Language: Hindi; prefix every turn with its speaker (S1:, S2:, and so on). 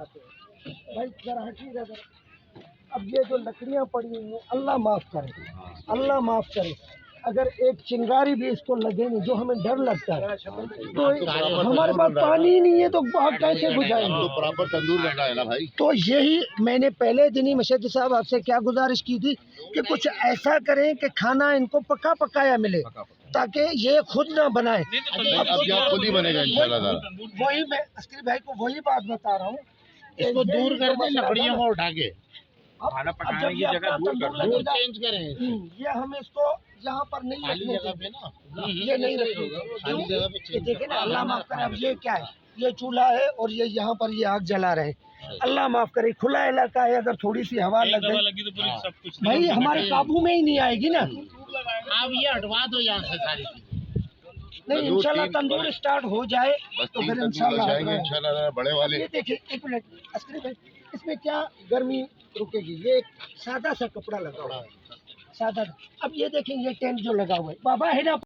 S1: बताते हैं भाई, जरा हटिएगा जरा। अब ये जो लकड़ियाँ पड़ी हुई हैं, अल्लाह माफ़ करे, अल्लाह माफ़ करे, अगर एक चिंगारी भी इसको लगेगी जो हमें डर लगता है, तो हमारे पास पानी ही नहीं है तो आग कैसे बुझाएंगे?
S2: प्रॉपर तंदूर बन रहा है ना भाई।
S1: तो यही मैंने पहले दिन ही मशहद साहब आपसे क्या गुजारिश की थी कि कुछ ऐसा करें कि खाना इनको पका पकाया मिले, ताकि ये खुद ना बनाए।
S2: अब यहाँ खुद ही बनेगा इंशाल्लाह।
S1: वही मैं अस्करी भाई को वही बात बता रहा हूँ,
S3: इसको दूर कर दे, लकड़ियों को उठा के
S1: खाना पकाने की जगह दूर
S3: चेंज करें।
S1: ये हम इसको यहाँ पर नहीं रखने
S3: जगह पे
S1: देंगे,
S3: ना
S1: ये नहीं रखेंगे। देखिए ना, अल्लाह माफ करे, अब ये क्या है, ये चूल्हा है और ये यहाँ पर ये आग जला रहे हैं। अल्लाह माफ करे, खुला इलाका है, अगर थोड़ी सी हवा लग गई
S3: तो पूरी सब कुछ
S1: भाई हमारे काबू में ही नहीं आएगी ना।
S3: अब ये हटवा दो यहाँ से सारी चीजें।
S1: नहीं, इंशाल्लाह तंदूर स्टार्ट हो जाए
S2: बस
S1: तो
S2: 3
S1: फिर
S2: तंदूर
S1: इंशाल्लाह
S2: लग जाएंगे इंशाल्लाह बड़े वाले।
S1: ये देखिए, एक मिनट अस्करी भाई, इसमें क्या गर्मी रुकेगी? ये एक सादा सा कपड़ा लगा हुआ है, सादा। अब ये देखें, ये टेंट जो लगा हुआ है, बाबा है ना।